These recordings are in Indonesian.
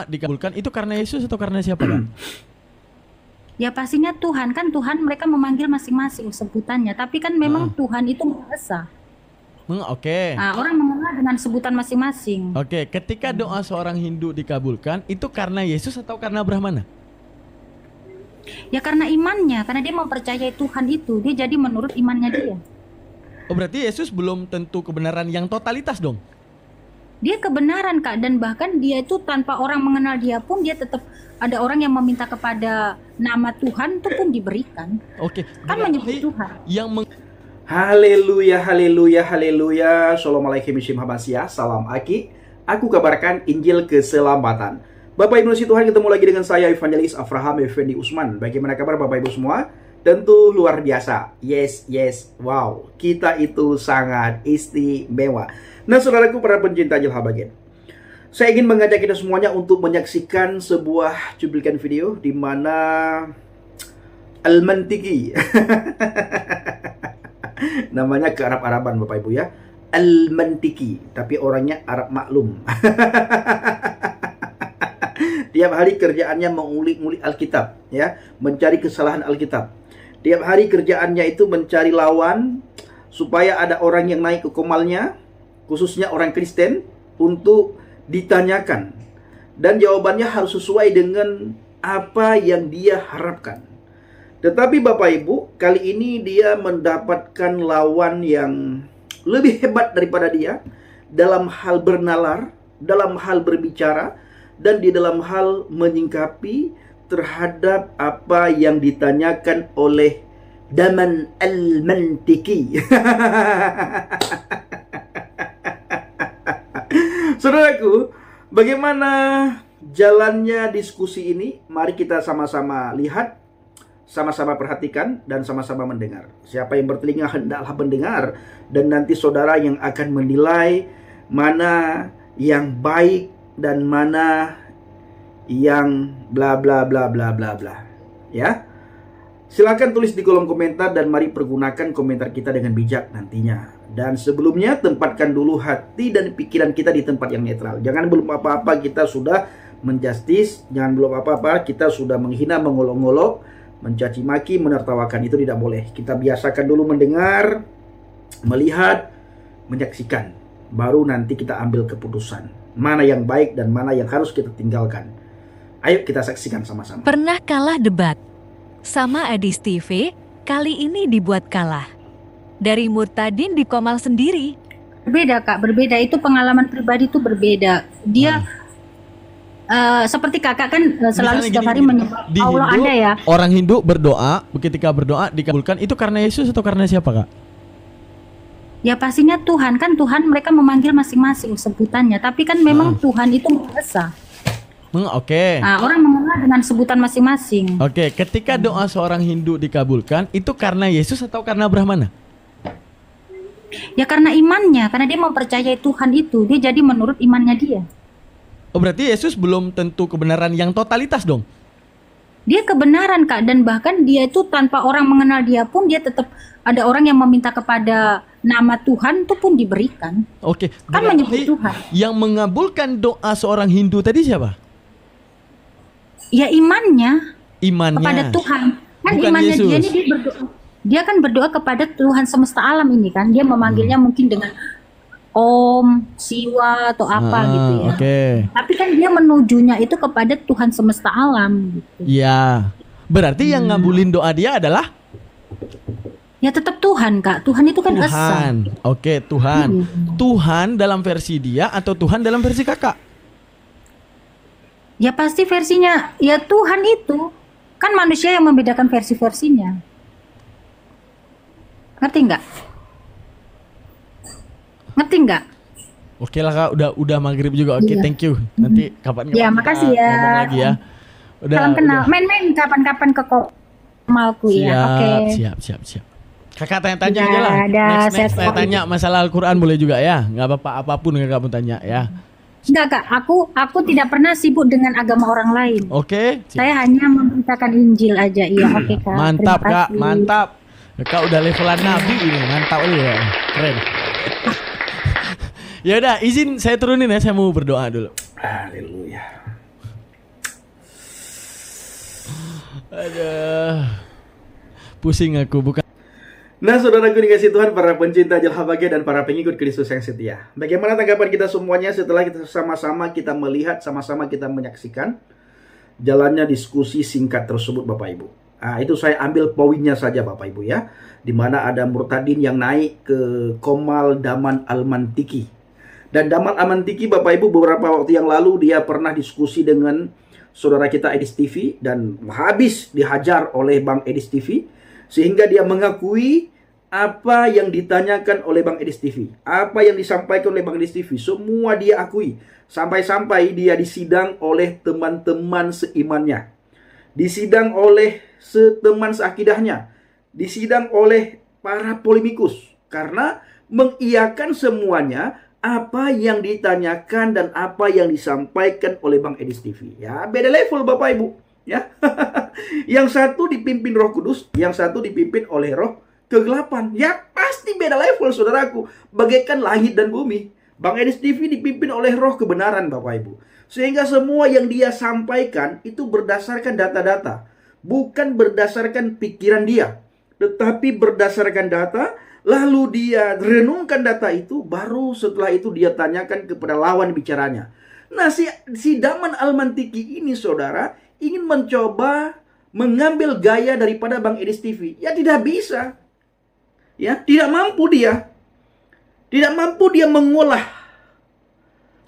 dikabulkan itu karena Yesus atau karena siapa, Kak? Ya pastinya Tuhan, kan Tuhan mereka memanggil masing-masing sebutannya, tapi kan memang Tuhan itu Maha Esa. Oke. Nah, orang mengenal dengan sebutan masing-masing. Oke, ketika doa seorang Hindu dikabulkan itu karena Yesus atau karena Brahmana? Ya karena imannya, karena dia mempercayai Tuhan itu, dia jadi menurut imannya dia. Oh, berarti Yesus belum tentu kebenaran yang totalitas dong? Dia kebenaran, Kak, dan bahkan dia itu tanpa orang mengenal dia pun dia tetap ada orang yang meminta kepada nama Tuhan itu pun diberikan. Oke. Kan menyebut Tuhan. Haleluya, haleluya, haleluya. Assalamualaikum warahmatullahi. Salam Aki. Aku kabarkan Injil keselamatan. Bapak Ibu Tuhan, ketemu lagi dengan saya Evangelis Avraham Effendi Usman. Bagaimana kabar Bapak Ibu semua? Tentu luar biasa. Yes, wow. Kita itu sangat istimewa. Nah, saudaraku para pencinta Injil Habagen, saya ingin mengajak kita semuanya untuk menyaksikan sebuah cuplikan video di mana Al-Mantiki namanya ke Arab-Araban Bapak Ibu ya. Al-Mantiki, tapi orangnya Arab maklum. Tiap hari kerjaannya mengulik-ngulik Alkitab ya, mencari kesalahan Alkitab. Tiap hari kerjaannya itu mencari lawan supaya ada orang yang naik ke komalnya, khususnya orang Kristen, untuk ditanyakan. Dan jawabannya harus sesuai dengan apa yang dia harapkan. Tetapi Bapak Ibu, kali ini dia mendapatkan lawan yang lebih hebat daripada dia dalam hal bernalar, dalam hal berbicara, dan di dalam hal menyingkapi terhadap apa yang ditanyakan oleh Daman Al-Mantiki. Saudaraku, bagaimana jalannya diskusi ini? Mari kita sama-sama lihat, sama-sama perhatikan, dan sama-sama mendengar. Siapa yang bertelinga hendaklah mendengar, dan nanti saudara yang akan menilai mana yang baik dan mana yang bla bla bla bla bla bla. Ya. Silakan tulis di kolom komentar dan mari pergunakan komentar kita dengan bijak nantinya. Dan sebelumnya tempatkan dulu hati dan pikiran kita di tempat yang netral. Jangan belum apa-apa kita sudah menjustis, jangan belum apa-apa kita sudah menghina, mengolok-olok, mencaci maki, menertawakan. Itu tidak boleh. Kita biasakan dulu mendengar, melihat, menyaksikan. Baru nanti kita ambil keputusan. Mana yang baik dan mana yang harus kita tinggalkan. Ayo kita saksikan sama-sama. Pernah kalah debat sama Adis TV, kali ini dibuat kalah. Dari Murtadin di Komal sendiri. Berbeda, Kak, berbeda. Itu pengalaman pribadi itu berbeda. Dia seperti kakak kan selalu setiap hari menyembah Allah ada ya. Orang Hindu berdoa, ketika berdoa dikabulkan itu karena Yesus atau karena siapa, Kak? Ya pastinya Tuhan, kan Tuhan mereka memanggil masing-masing sebutannya, tapi kan memang Tuhan itu Maha Esa. Oke. Nah, orang mengenal dengan sebutan masing-masing. Oke, ketika doa seorang Hindu dikabulkan itu karena Yesus atau karena Brahmana? Ya karena imannya, karena dia mempercayai Tuhan itu, dia jadi menurut imannya dia. Oh, berarti Yesus belum tentu kebenaran yang totalitas dong? Dia kebenaran, Kak, dan bahkan dia itu tanpa orang mengenal dia pun dia tetap ada orang yang meminta kepada nama Tuhan itu pun diberikan. Oke. Kan menyebut Tuhan. Yang mengabulkan doa seorang Hindu tadi siapa? Ya imannya. Imannya kepada Tuhan. Kan bukan imannya Yesus. dia ini dia berdoa. Dia kan berdoa kepada Tuhan semesta alam ini kan. Dia memanggilnya mungkin dengan Om, Siwa atau apa gitu ya. Oke. Tapi kan dia menujunya itu kepada Tuhan semesta alam gitu. Iya. Berarti yang ngabulin doa dia adalah Ya tetap Tuhan, Kak. Tuhan itu kan esa. Tuhan. Oke, Tuhan. Tuhan dalam versi dia atau Tuhan dalam versi kakak? Ya pasti versinya ya Tuhan itu. Kan manusia yang membedakan versi-versinya. Ngerti nggak? Ngerti nggak? Oke lah, Kak, udah maghrib juga. Oke, thank you. Nanti kapan-kapan Ya, kita makasih ya. ngomong lagi ya. Salam kenal. Main-main kapan-kapan ke Komalku ya. Oke. Siap. Kakak tanya-tanya Ya, aja lah. Next sehat. tanya masalah Al-Quran boleh juga ya. Nggak apa-apa, apapun yang kamu tanya ya. Enggak, Kak. Aku tidak pernah sibuk dengan agama orang lain. Oke. Saya hanya memberitakan Injil aja. Iya, oke, Kak. Mantap, Terima Kak. kasih. Mantap. Kak udah levelan Nabi ini. Mantap ya. Keren. Ya udah, izin saya turunin ya. Saya mau berdoa dulu. Haleluya. Aduh. Pusing aku, bukan. Nah, saudaraku dikasih Tuhan, para pencinta Jelha Bahagia dan para pengikut Kristus yang setia. Bagaimana tanggapan kita semuanya setelah kita sama-sama kita melihat, sama-sama kita menyaksikan jalannya diskusi singkat tersebut, Bapak Ibu. Nah, itu saya ambil poinnya saja, Bapak Ibu ya. Di mana ada Murtadin yang naik ke Komal Daman Al-Mantiki. Dan Daman Al-Mantiki, Bapak Ibu, beberapa waktu yang lalu dia pernah diskusi dengan saudara kita Edis TV dan habis dihajar oleh Bang Edis TV. Sehingga dia mengakui apa yang ditanyakan oleh Bang Edis TV. Apa yang disampaikan oleh Bang Edis TV. Semua dia akui. Sampai-sampai dia disidang oleh teman-teman seimannya. Disidang oleh teman seakidahnya. Disidang oleh para polemikus. Karena mengiyakan semuanya apa yang ditanyakan dan apa yang disampaikan oleh Bang Edis TV. Ya, beda level Bapak Ibu. Ya, yang satu dipimpin Roh Kudus, yang satu dipimpin oleh roh kegelapan. Ya, pasti beda level, saudaraku. Bagaikan langit dan bumi. Bang Edis TV dipimpin oleh roh kebenaran, Bapak Ibu. Sehingga semua yang dia sampaikan itu berdasarkan data-data. Bukan berdasarkan pikiran dia, tetapi berdasarkan data. Lalu dia renungkan data itu, baru setelah itu dia tanyakan kepada lawan bicaranya. Nah, si Daman Al-Mantiki ini, saudara, ingin mencoba mengambil gaya daripada Bang Edis TV. Ya, tidak bisa. Ya, tidak mampu dia. Tidak mampu dia mengolah,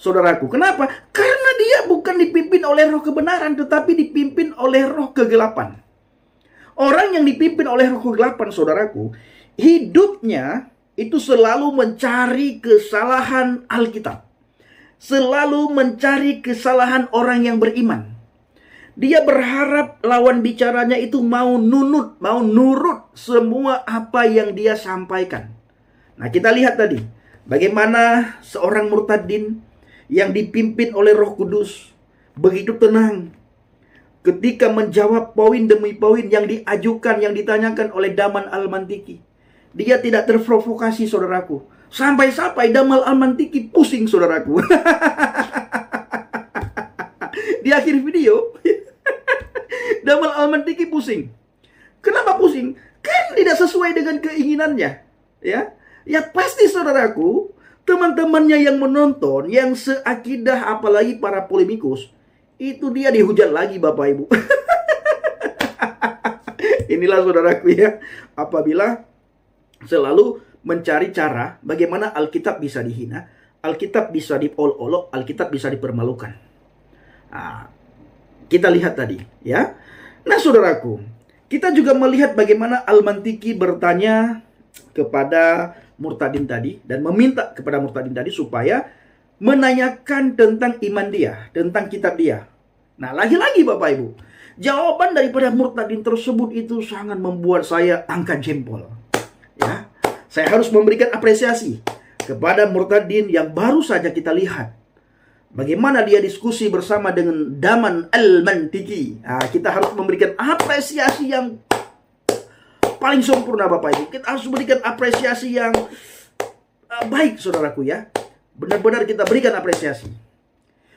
saudaraku. Kenapa? Karena dia bukan dipimpin oleh roh kebenaran, tetapi dipimpin oleh roh kegelapan. Orang yang dipimpin oleh roh kegelapan, saudaraku, hidupnya itu selalu mencari kesalahan Alkitab. Selalu mencari kesalahan orang yang beriman. Dia berharap lawan bicaranya itu mau nurut semua apa yang dia sampaikan. Nah, kita lihat tadi bagaimana seorang murtadin yang dipimpin oleh Roh Kudus begitu tenang ketika menjawab poin demi poin yang diajukan, yang ditanyakan oleh Daman Al-Mantiki. Dia tidak terprovokasi, saudaraku. Sampai-sampai Daman Al-Mantiki pusing, saudaraku. Di akhir video, Daman Al-Mantiki pusing. Kenapa pusing? Kan tidak sesuai dengan keinginannya. Ya pasti, saudaraku, teman-temannya yang menonton, yang seakidah, apalagi para polemikus, itu dia dihujat lagi, Bapak Ibu. Inilah, saudaraku ya, apabila selalu mencari cara bagaimana Alkitab bisa dihina, Alkitab bisa diolok-olok, Alkitab bisa dipermalukan. Nah, kita lihat tadi ya. Nah, saudaraku, kita juga melihat bagaimana Al-Mantiki bertanya kepada Murtadin tadi dan meminta kepada Murtadin tadi supaya menanyakan tentang iman dia, tentang kitab dia. Nah, lagi-lagi Bapak Ibu, jawaban daripada Murtadin tersebut itu sangat membuat saya angkat jempol. Ya, saya harus memberikan apresiasi kepada Murtadin yang baru saja kita lihat bagaimana dia diskusi bersama dengan Daman Al-Mantiki. Nah, kita harus memberikan apresiasi yang paling sempurna, Bapak Ibu. Kita harus memberikan apresiasi yang baik, saudaraku ya. Benar-benar kita berikan apresiasi.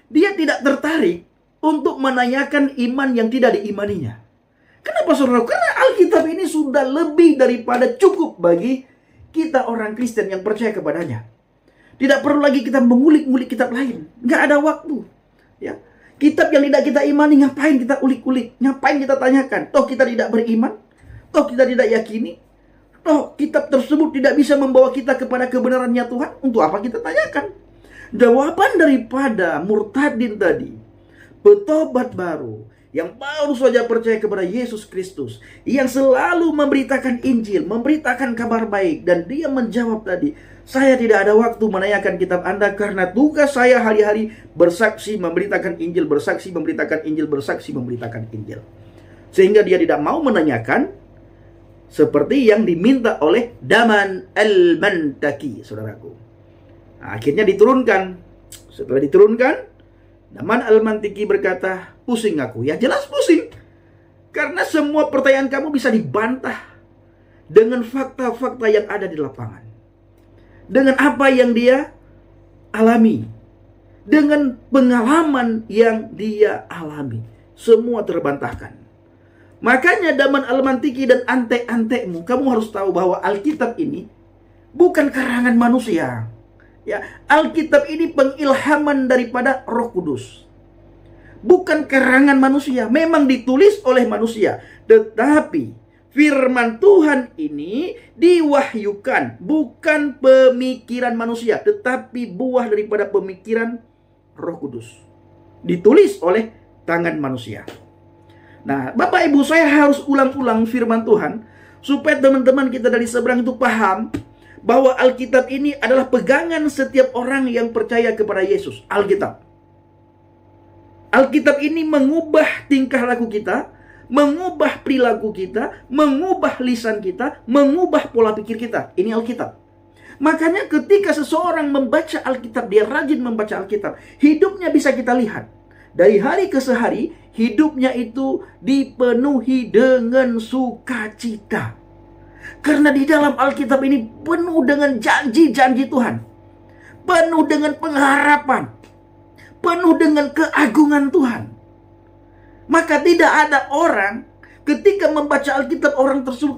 Dia tidak tertarik untuk menanyakan iman yang tidak diimaninya. Kenapa, saudaraku? Karena Alkitab ini sudah lebih daripada cukup bagi kita orang Kristen yang percaya kepadanya. Tidak perlu lagi kita mengulik-ulik kitab lain. Nggak ada waktu. Ya. Kitab yang tidak kita imani, ngapain kita ulik-ulik? Ngapain kita tanyakan? Toh kita tidak beriman? Toh kita tidak yakini? Toh kitab tersebut tidak bisa membawa kita kepada kebenarannya Tuhan? Untuk apa kita tanyakan? Jawaban daripada Murtadin tadi, petobat baru, yang baru saja percaya kepada Yesus Kristus, yang selalu memberitakan Injil, memberitakan kabar baik, dan dia menjawab tadi, saya tidak ada waktu menanyakan kitab Anda karena tugas saya hari-hari bersaksi, memberitakan Injil, bersaksi, memberitakan Injil, bersaksi, memberitakan Injil. Sehingga dia tidak mau menanyakan seperti yang diminta oleh Daman Al-Mantiki, saudaraku. Nah, akhirnya diturunkan. Setelah diturunkan, Daman Al-Mantiki berkata, pusing aku. Ya jelas pusing. Karena semua pertanyaan kamu bisa dibantah dengan fakta-fakta yang ada di lapangan. Dengan apa yang dia alami. Dengan pengalaman yang dia alami. Semua terbantahkan. Makanya Daman Almantiki dan antek-antekmu, kamu harus tahu bahwa Alkitab ini bukan karangan manusia. Ya, Alkitab ini pengilhaman daripada Roh Kudus. Bukan karangan manusia, memang ditulis oleh manusia, tetapi firman Tuhan ini diwahyukan, bukan pemikiran manusia, tetapi buah daripada pemikiran Roh Kudus. Ditulis oleh tangan manusia. Nah, Bapak Ibu, saya harus ulang-ulang firman Tuhan supaya teman-teman kita dari seberang itu paham bahwa Alkitab ini adalah pegangan setiap orang yang percaya kepada Yesus. Alkitab ini mengubah tingkah laku kita, mengubah perilaku kita, mengubah lisan kita, mengubah pola pikir kita. Ini Alkitab. Makanya ketika seseorang membaca Alkitab, dia rajin membaca Alkitab, hidupnya bisa kita lihat. Dari hari ke sehari, hidupnya itu dipenuhi dengan sukacita. Karena di dalam Alkitab ini penuh dengan janji-janji Tuhan. Penuh dengan pengharapan. Penuh dengan keagungan Tuhan. Maka tidak ada orang ketika membaca Alkitab, orang tersebut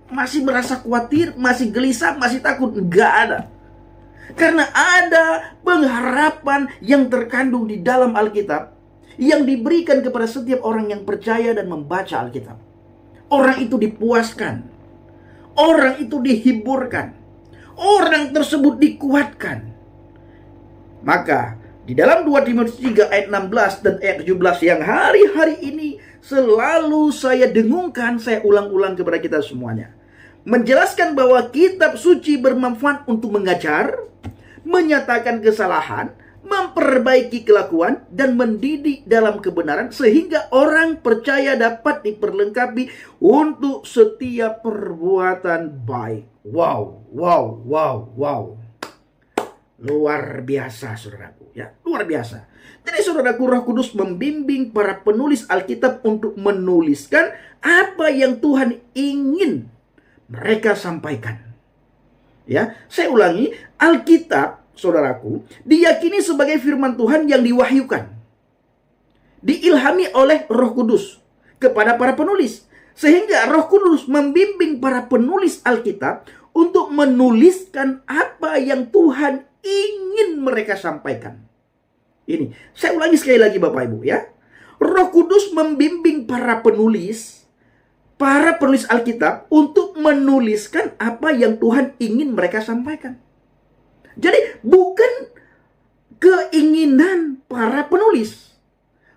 masih merasa khawatir, masih gelisah, masih takut. Enggak ada. Karena ada pengharapan yang terkandung di dalam Alkitab yang diberikan kepada setiap orang yang percaya dan membaca Alkitab. Orang itu dipuaskan. Orang itu dihiburkan. Orang tersebut dikuatkan. Maka di dalam 2 Timotius 3 ayat 16 dan ayat 17 yang hari-hari ini selalu saya dengungkan, saya ulang-ulang kepada kita semuanya. Menjelaskan bahwa kitab suci bermanfaat untuk mengajar, menyatakan kesalahan, memperbaiki kelakuan, dan mendidik dalam kebenaran, sehingga orang percaya dapat diperlengkapi untuk setiap perbuatan baik. Wow. Luar biasa, saudaraku. Ya, luar biasa. Jadi saudaraku, Roh Kudus membimbing para penulis Alkitab untuk menuliskan apa yang Tuhan ingin mereka sampaikan. Ya, saya ulangi, Alkitab, saudaraku, diyakini sebagai firman Tuhan yang diwahyukan, diilhami oleh Roh Kudus kepada para penulis, sehingga Roh Kudus membimbing para penulis Alkitab untuk menuliskan apa yang Tuhan ingin mereka sampaikan. Ini, saya ulangi sekali lagi Bapak Ibu ya. Roh Kudus membimbing para penulis Alkitab untuk menuliskan apa yang Tuhan ingin mereka sampaikan. Jadi bukan keinginan para penulis.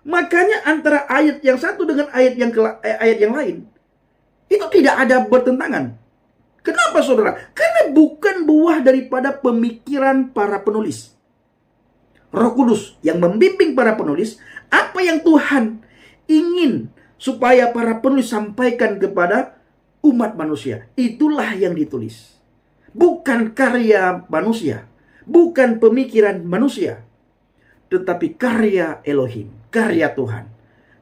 Makanya antara ayat yang satu dengan ayat yang lain itu tidak ada bertentangan. Kenapa saudara? Karena bukan buah daripada pemikiran para penulis. Roh Kudus yang membimbing para penulis, apa yang Tuhan ingin supaya para penulis sampaikan kepada umat manusia, itulah yang ditulis. Bukan karya manusia, bukan pemikiran manusia, tetapi karya Elohim, karya Tuhan,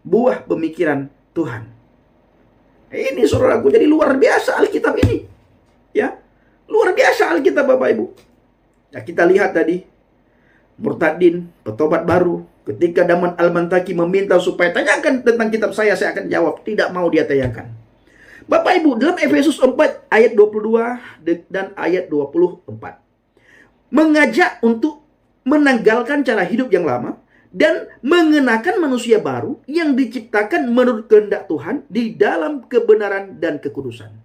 buah pemikiran Tuhan. Ini saudaraku, jadi luar biasa Alkitab ini. Ya, luar biasa Alkitab Bapak Ibu. Ya, kita lihat tadi Murtadin, petobat baru, ketika Daman Almantaki meminta supaya tanyakan tentang kitab saya akan jawab. Tidak mau dia tanyakan. Bapak Ibu, dalam Efesus 4 ayat 22 dan ayat 24. Mengajak untuk menanggalkan cara hidup yang lama dan mengenakan manusia baru yang diciptakan menurut kehendak Tuhan di dalam kebenaran dan kekudusan.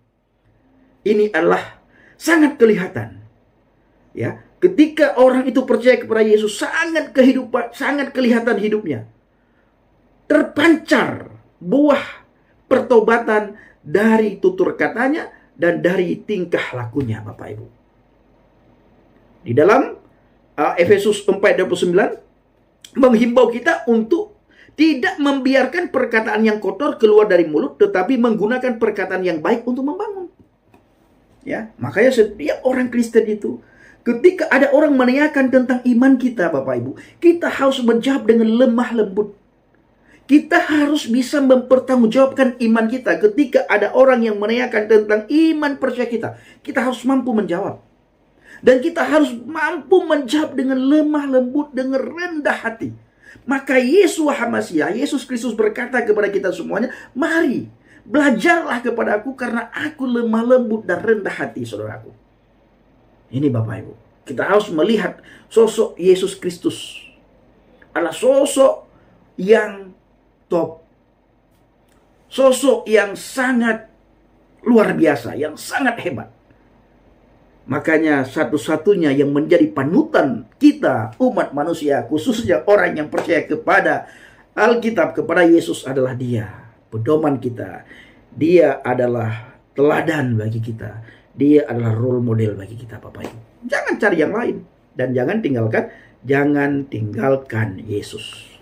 Ini adalah sangat kelihatan. Ya, ketika orang itu percaya kepada Yesus, sangat kelihatan hidupnya. Terpancar buah pertobatan dari tutur katanya dan dari tingkah lakunya, Bapak Ibu. Di dalam Efesus 4:29 menghimbau kita untuk tidak membiarkan perkataan yang kotor keluar dari mulut, tetapi menggunakan perkataan yang baik untuk membangun. Ya, makanya setiap orang Kristen itu, ketika ada orang menanyakan tentang iman kita, Bapak Ibu, kita harus menjawab dengan lemah lembut. Kita harus bisa mempertanggungjawabkan iman kita. Ketika ada orang yang menanyakan tentang iman percaya kita harus mampu menjawab. Dan kita harus mampu menjawab dengan lemah lembut, dengan rendah hati. Maka Yesus Kristus berkata kepada kita semuanya, mari Belajarlah kepada aku karena aku lemah lembut dan rendah hati, saudaraku. Ini Bapak Ibu, kita harus melihat sosok Yesus Kristus adalah sosok yang top. Sosok yang sangat luar biasa, yang sangat hebat. Makanya satu-satunya yang menjadi panutan kita, umat manusia, khususnya orang yang percaya kepada Alkitab, kepada Yesus adalah Dia, pedoman kita. Dia adalah teladan bagi kita. Dia adalah role model bagi kita, Bapak Ibu. Jangan cari yang lain. Dan jangan tinggalkan Yesus.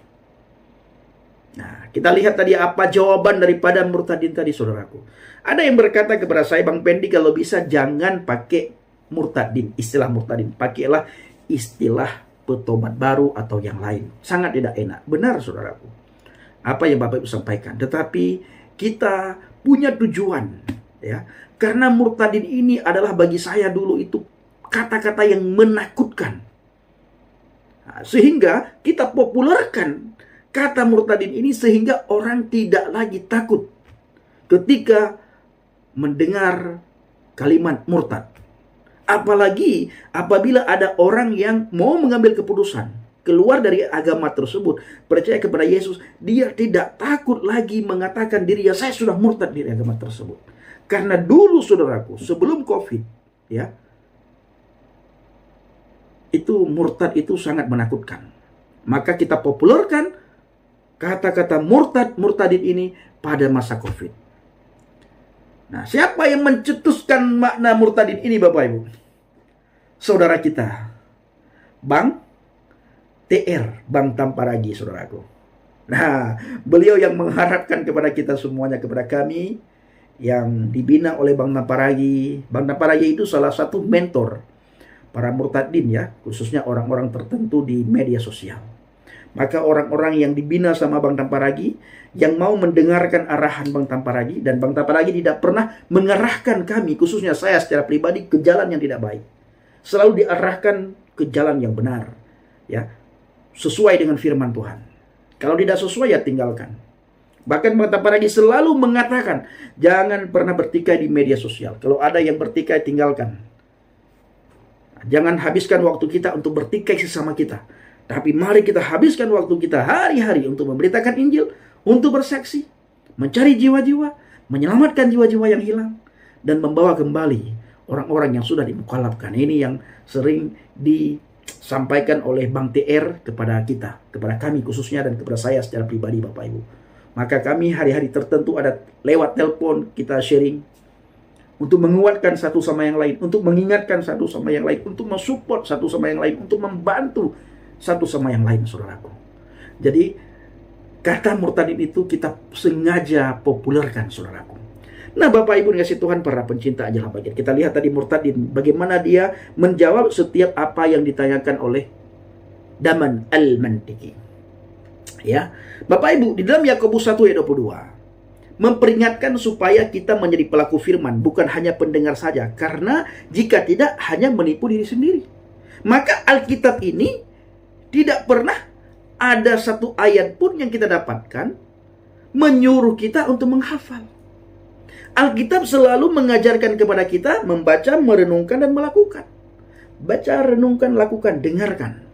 Nah, kita lihat tadi apa jawaban daripada murtadin tadi, saudaraku. Ada yang berkata kepada saya, Bang Pendi, kalau bisa jangan pakai murtadin, istilah murtadin. Pakailah istilah petobat baru atau yang lain. Sangat tidak enak. Benar, saudaraku. Apa yang Bapak Ibu sampaikan. Tetapi kita punya tujuan, ya. Karena murtadin ini adalah bagi saya dulu itu kata-kata yang menakutkan. Nah, sehingga kita populerkan kata murtadin ini sehingga orang tidak lagi takut ketika mendengar kalimat murtad. Apalagi apabila ada orang yang mau mengambil keputusan keluar dari agama tersebut, percaya kepada Yesus, dia tidak takut lagi mengatakan dirinya, saya sudah murtad dari agama tersebut. Karena dulu, saudaraku, sebelum COVID, ya, itu murtad itu sangat menakutkan. Maka kita populerkan kata-kata murtadin ini pada masa COVID. Nah, siapa yang mencetuskan makna murtadin ini, Bapak Ibu? Saudara kita, Bang TR, Bang Tamparagi, saudaraku. Nah, beliau yang mengharapkan kepada kita semuanya, kepada kami yang dibina oleh Bang Tamparagi. Bang Tamparagi itu salah satu mentor para murtadin, ya, khususnya orang-orang tertentu di media sosial. Maka orang-orang yang dibina sama Bang Tamparagi, yang mau mendengarkan arahan Bang Tamparagi, dan Bang Tamparagi tidak pernah mengarahkan kami, khususnya saya secara pribadi, ke jalan yang tidak baik. Selalu diarahkan ke jalan yang benar, ya, sesuai dengan firman Tuhan. Kalau tidak sesuai, ya tinggalkan. Bahkan Bang Tamparagi selalu mengatakan, jangan pernah bertikai di media sosial. Kalau ada yang bertikai, tinggalkan. Jangan habiskan waktu kita untuk bertikai sesama kita. Tapi mari kita habiskan waktu kita hari-hari untuk memberitakan Injil, untuk bersaksi, mencari jiwa-jiwa, menyelamatkan jiwa-jiwa yang hilang, dan membawa kembali orang-orang yang sudah dimukalafkan. Ini yang sering disampaikan oleh Bang TR kepada kita, kepada kami khususnya, dan kepada saya secara pribadi, Bapak Ibu. Maka kami hari-hari tertentu ada lewat telepon kita sharing, untuk menguatkan satu sama yang lain, untuk mengingatkan satu sama yang lain, untuk mensupport satu sama yang lain, untuk membantu satu sama yang lain, saudaraku. Jadi kata murtadin itu kita sengaja populerkan, saudaraku. Nah, Bapak Ibu dikasih Tuhan, para pencinta ajaran bagian, kita lihat tadi murtadin bagaimana dia menjawab setiap apa yang ditanyakan oleh Daman Al-Mantiki. Ya, Bapak Ibu, di dalam Yakobus 1 ayat 22 memperingatkan supaya kita menjadi pelaku firman, bukan hanya pendengar saja, karena jika tidak hanya menipu diri sendiri. Maka Alkitab ini tidak pernah ada satu ayat pun yang kita dapatkan menyuruh kita untuk menghafal. Alkitab selalu mengajarkan kepada kita membaca, merenungkan, dan melakukan. Baca, renungkan, lakukan, dengarkan.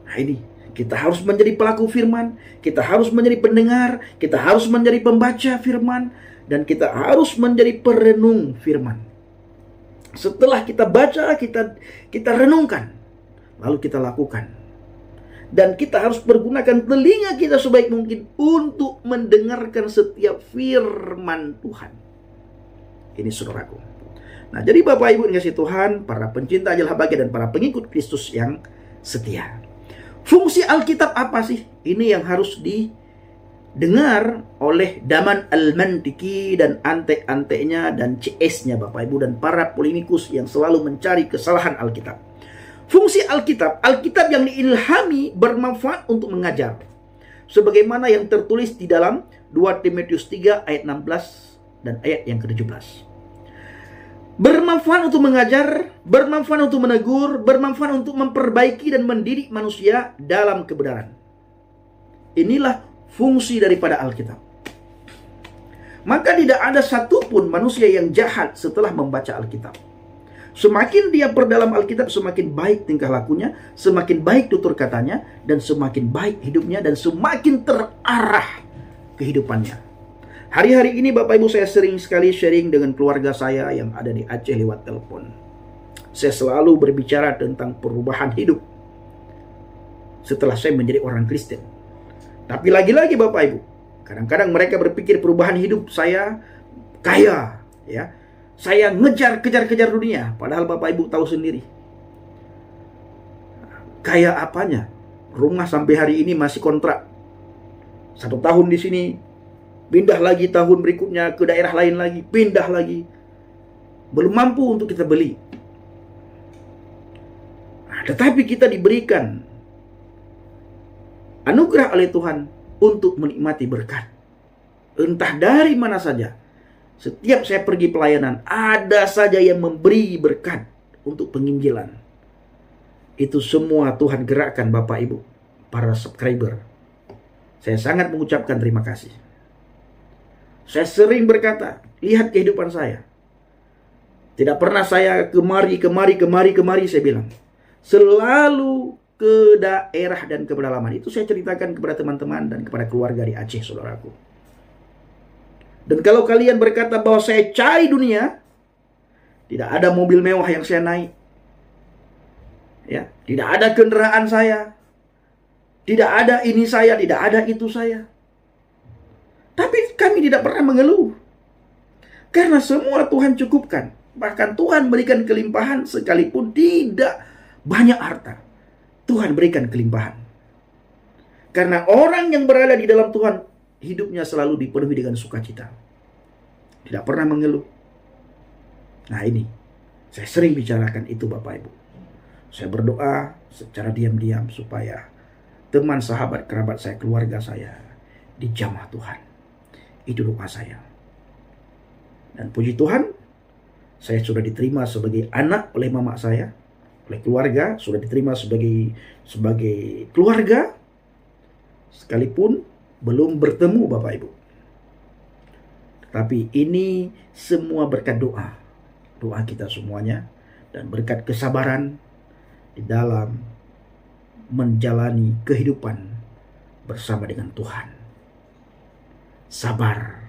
Nah, ini kita harus menjadi pelaku firman, kita harus menjadi pendengar, kita harus menjadi pembaca firman, dan kita harus menjadi perenung firman. Setelah kita baca, kita renungkan, lalu kita lakukan. Dan kita harus pergunakan telinga kita sebaik mungkin untuk mendengarkan setiap firman Tuhan. Ini saudaraku. Nah, jadi Bapak Ibu dikasih Tuhan, para pencinta ajaran bahagia dan para pengikut Kristus yang setia. Fungsi Alkitab apa sih? Ini yang harus didengar oleh Daman Al-Mantiki dan antek-anteknya dan CS-nya, Bapak Ibu, dan para polemikus yang selalu mencari kesalahan Alkitab. Fungsi Alkitab yang diilhami bermanfaat untuk mengajar. Sebagaimana yang tertulis di dalam 2 Timotius 3 ayat 16 dan ayat yang ke-17. Bermanfaat untuk mengajar, bermanfaat untuk menegur, bermanfaat untuk memperbaiki dan mendidik manusia dalam kebenaran. Inilah fungsi daripada Alkitab. Maka tidak ada satupun manusia yang jahat setelah membaca Alkitab. Semakin dia perdalam Alkitab, semakin baik tingkah lakunya, semakin baik tutur katanya, dan semakin baik hidupnya, dan semakin terarah kehidupannya. Hari-hari ini Bapak Ibu, saya sering sekali sharing dengan keluarga saya yang ada di Aceh lewat telepon. Saya selalu berbicara tentang perubahan hidup setelah saya menjadi orang Kristen. Tapi lagi-lagi Bapak Ibu, kadang-kadang mereka berpikir perubahan hidup saya kaya, ya. Saya kejar-kejar dunia, padahal Bapak Ibu tahu sendiri. Kaya apanya? Rumah sampai hari ini masih kontrak. 1 tahun di sini, pindah lagi tahun berikutnya ke daerah lain lagi, pindah lagi. Belum mampu untuk kita beli. Nah, tetapi kita diberikan anugerah oleh Tuhan untuk menikmati berkat. Entah dari mana saja. Setiap saya pergi pelayanan, ada saja yang memberi berkat untuk penginjilan. Itu semua Tuhan gerakkan Bapak Ibu, para subscriber. Saya sangat mengucapkan terima kasih. Saya sering berkata, lihat kehidupan saya. Tidak pernah saya kemari, saya bilang. Selalu ke daerah dan ke pedalaman. Itu saya ceritakan kepada teman-teman dan kepada keluarga di Aceh, saudaraku. Dan kalau kalian berkata bahwa saya cari dunia, tidak ada mobil mewah yang saya naik. Ya, tidak ada kendaraan saya. Tidak ada ini saya, tidak ada itu saya. Tapi kami tidak pernah mengeluh. Karena semua Tuhan cukupkan. Bahkan Tuhan berikan kelimpahan sekalipun tidak banyak harta. Tuhan berikan kelimpahan. Karena orang yang berada di dalam Tuhan, hidupnya selalu dipenuhi dengan sukacita. Tidak pernah mengeluh. Nah ini, saya sering bicarakan itu Bapak Ibu. Saya berdoa secara diam-diam supaya teman, sahabat, kerabat saya, keluarga saya dijamah Tuhan. Itu doa saya. Dan puji Tuhan, saya sudah diterima sebagai anak oleh mama saya, oleh keluarga, sudah diterima sebagai keluarga, sekalipun belum bertemu Bapak Ibu. Tapi ini semua berkat doa kita semuanya, dan berkat kesabaran di dalam menjalani kehidupan bersama dengan Tuhan. Sabar.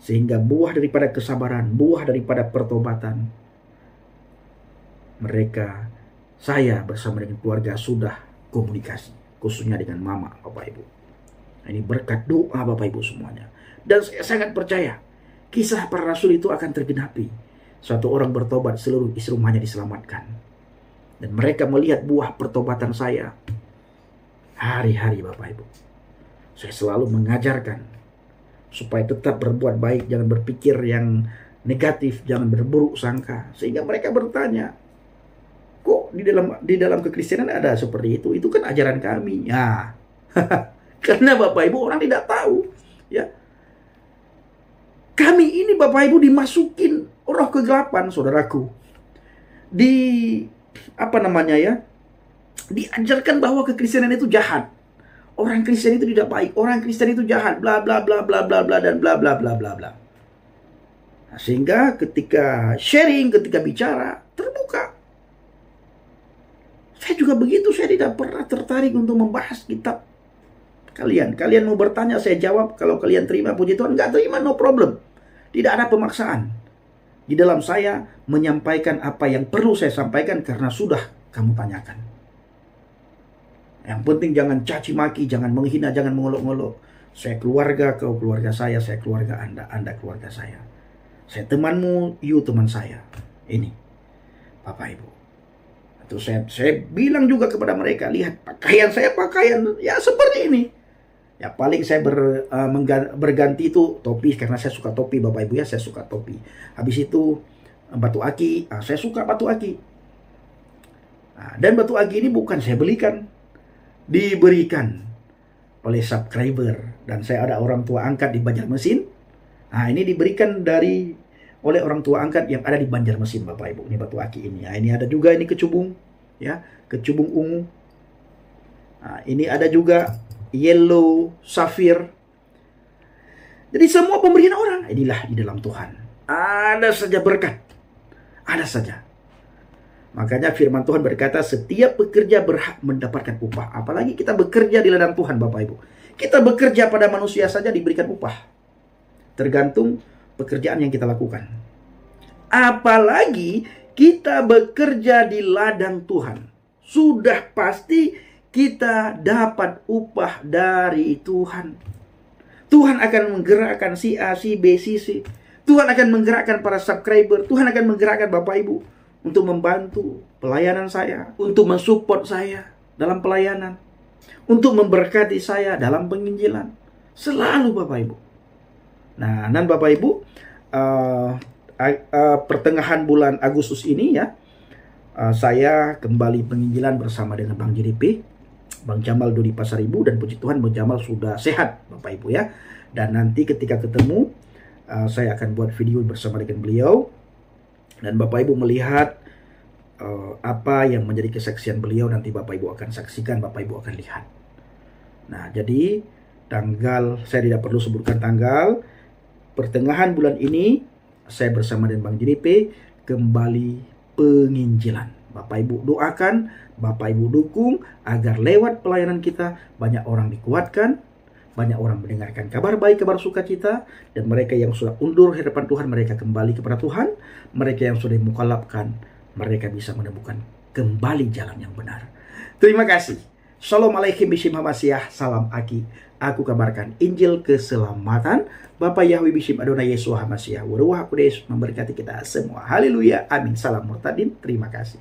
Sehingga buah daripada kesabaran, buah daripada pertobatan, saya bersama dengan keluarga sudah komunikasi, khususnya dengan mama, Bapak Ibu. Ini berkat doa Bapak Ibu semuanya. Dan saya sangat percaya kisah para rasul itu akan tergenapi. Suatu orang bertobat, seluruh isi rumahnya diselamatkan. Dan mereka melihat buah pertobatan saya hari-hari Bapak Ibu. Saya selalu mengajarkan supaya tetap berbuat baik, jangan berpikir yang negatif, jangan berburuk sangka. Sehingga mereka bertanya, kok di dalam kekristenan ada seperti itu? Itu kan ajaran kami. Ya. Karena Bapak Ibu orang tidak tahu, ya. Kami ini Bapak Ibu dimasukin roh kegelapan, saudaraku. Diajarkan bahwa kekristenan itu jahat. Orang Kristen itu tidak baik, orang Kristen itu jahat, bla bla bla bla bla bla dan bla bla bla bla bla. Nah, sehingga ketika sharing, ketika bicara, terbuka. Saya juga begitu, saya tidak pernah tertarik untuk membahas kitab kalian. Kalian mau bertanya, saya jawab. Kalau kalian terima, puji Tuhan. Nggak terima, no problem. Tidak ada pemaksaan. Di dalam saya menyampaikan apa yang perlu saya sampaikan karena sudah kamu tanyakan. Yang penting jangan caci maki, jangan menghina, jangan mengolok-olok. Saya keluarga, kau keluarga saya keluarga Anda, Anda keluarga saya. Saya temanmu, you teman saya. Ini, Bapak Ibu. Itu saya bilang juga kepada mereka, lihat pakaian saya, pakaian ya seperti ini. Ya paling saya berganti itu topi, karena saya suka topi Bapak Ibu ya, saya suka topi. Habis itu batu aki, saya suka batu aki. Nah, dan batu aki ini bukan saya belikan, diberikan oleh subscriber. Dan saya ada orang tua angkat di Banjarmasin. Nah ini diberikan oleh orang tua angkat yang ada di Banjarmasin Bapak Ibu. Ini batu aki ini. Nah, ini ada juga ini kecubung, ya, kecubung ungu. Nah, ini ada juga yellow sapphire. Jadi semua pemberian orang inilah di dalam Tuhan. Ada saja berkat. Ada saja. Makanya firman Tuhan berkata setiap pekerja berhak mendapatkan upah. Apalagi kita bekerja di ladang Tuhan Bapak Ibu. Kita bekerja pada manusia saja diberikan upah. Tergantung pekerjaan yang kita lakukan. Apalagi kita bekerja di ladang Tuhan. Sudah pasti kita dapat upah dari Tuhan. Tuhan akan menggerakkan si A, si B, si C. Tuhan akan menggerakkan para subscriber. Tuhan akan menggerakkan Bapak Ibu untuk membantu pelayanan saya, untuk mensupport saya dalam pelayanan, untuk memberkati saya dalam penginjilan. Selalu Bapak Ibu. Nah, dan Bapak Ibu, pertengahan bulan Agustus ini ya, saya kembali penginjilan bersama dengan Bang JDP, Bang Jamal Dodi Pasaribu, dan puji Tuhan Bang Jamal sudah sehat Bapak Ibu ya. Dan nanti ketika ketemu, saya akan buat video bersama dengan beliau. Dan Bapak Ibu melihat apa yang menjadi kesaksian beliau, nanti Bapak Ibu akan saksikan, Bapak Ibu akan lihat. Nah, jadi tanggal, saya tidak perlu sebutkan tanggal, pertengahan bulan ini saya bersama dengan Bang JDP kembali penginjilan. Bapak Ibu doakan, Bapak Ibu dukung agar lewat pelayanan kita banyak orang dikuatkan, banyak orang mendengarkan kabar baik, kabar sukacita, dan mereka yang sudah undur hadapan Tuhan, mereka kembali kepada Tuhan. Mereka yang sudah dimukalapkan, mereka bisa menemukan kembali jalan yang benar. Terima kasih. Shalom alaikum bishim hamasyah. Salam aki. Aku kabarkan Injil keselamatan. Bapak Yahweh bishim Adonai Yesus hamasyah. Waruah Kudus memberkati kita semua. Haleluya. Amin. Salam murtadin. Terima kasih.